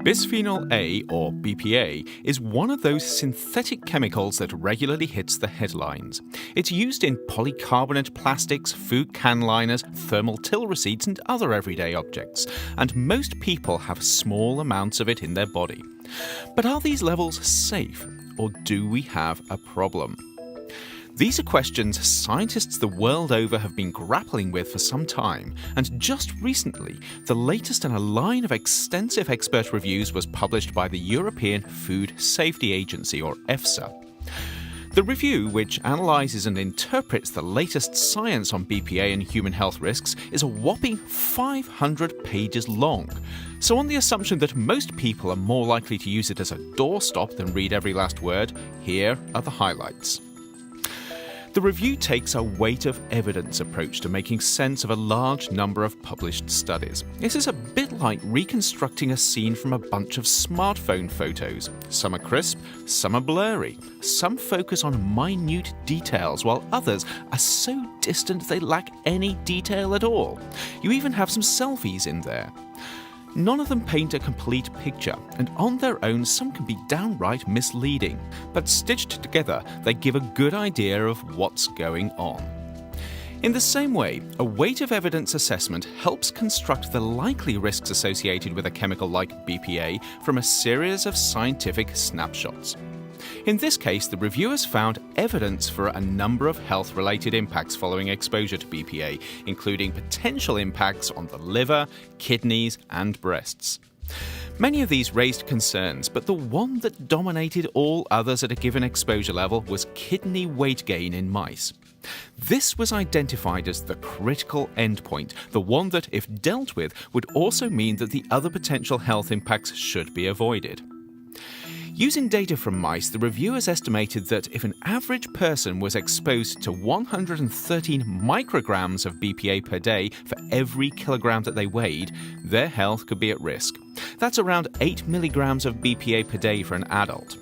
Bisphenol A, or BPA, is one of those synthetic chemicals that regularly hits the headlines. It's used in polycarbonate plastics, food can liners, thermal till receipts, and other everyday objects, and most people have small amounts of it in their body. But are these levels safe, or do we have a problem? These are questions scientists the world over have been grappling with for some time, and just recently, the latest in a line of extensive expert reviews was published by the European Food Safety Agency, or EFSA. The review, which analyses and interprets the latest science on BPA and human health risks, is a whopping 500 pages long. So on the assumption that most people are more likely to use it as a doorstop than read every last word, here are the highlights. The review takes a weight of evidence approach to making sense of a large number of published studies. This is a bit like reconstructing a scene from a bunch of smartphone photos. Some are crisp, some are blurry, some focus on minute details, while others are so distant they lack any detail at all. You even have some selfies in there. None of them paint a complete picture, and on their own some can be downright misleading, but stitched together they give a good idea of what's going on. In the same way, a weight of evidence assessment helps construct the likely risks associated with a chemical like BPA from a series of scientific snapshots. In this case, the reviewers found evidence for a number of health-related impacts following exposure to BPA, including potential impacts on the liver, kidneys, and breasts. Many of these raised concerns, but the one that dominated all others at a given exposure level was kidney weight gain in mice. This was identified as the critical endpoint, the one that, if dealt with, would also mean that the other potential health impacts should be avoided. Using data from mice, the reviewers estimated that if an average person was exposed to 113 micrograms of BPA per day for every kilogram that they weighed, their health could be at risk. That's around 8 milligrams of BPA per day for an adult.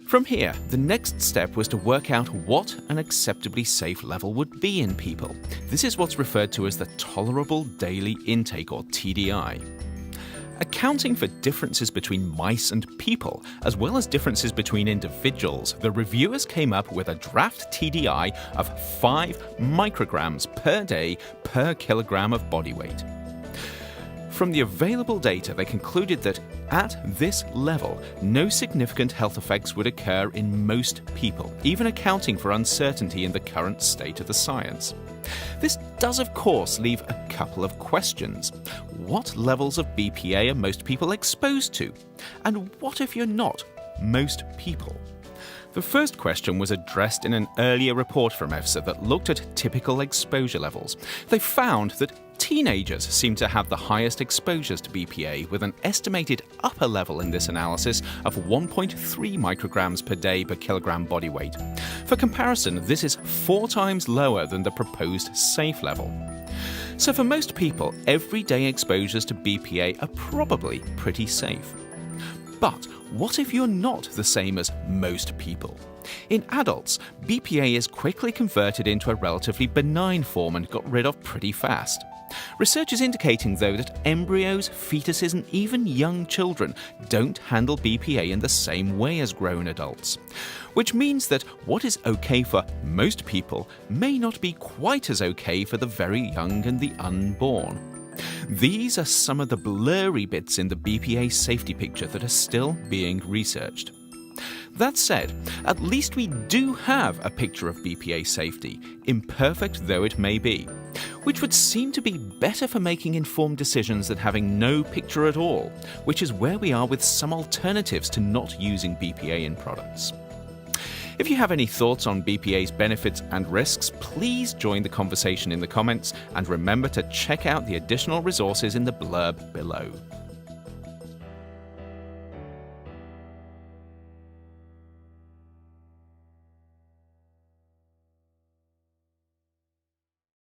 From here, the next step was to work out what an acceptably safe level would be in people. This is what's referred to as the tolerable daily intake, or TDI. Accounting for differences between mice and people, as well as differences between individuals, the reviewers came up with a draft TDI of 5 micrograms per day per kilogram of body weight. From the available data, they concluded that at this level, no significant health effects would occur in most people, even accounting for uncertainty in the current state of the science. This does, of course, leave a couple of questions. What levels of BPA are most people exposed to? And what if you're not most people? The first question was addressed in an earlier report from EFSA that looked at typical exposure levels. They found that teenagers seem to have the highest exposures to BPA, with an estimated upper level in this analysis of 1.3 micrograms per day per kilogram body weight. For comparison, this is 4 times lower than the proposed safe level. So for most people, everyday exposures to BPA are probably pretty safe. But what if you're not the same as most people? In adults, BPA is quickly converted into a relatively benign form and got rid of pretty fast. Research is indicating, though, that embryos, fetuses, and even young children don't handle BPA in the same way as grown adults. Which means that what is okay for most people may not be quite as okay for the very young and the unborn. These are some of the blurry bits in the BPA safety picture that are still being researched. That said, at least we do have a picture of BPA safety, imperfect though it may be, which would seem to be better for making informed decisions than having no picture at all, which is where we are with some alternatives to not using BPA in products. If you have any thoughts on BPA's benefits and risks, please join the conversation in the comments, and remember to check out the additional resources in the blurb below.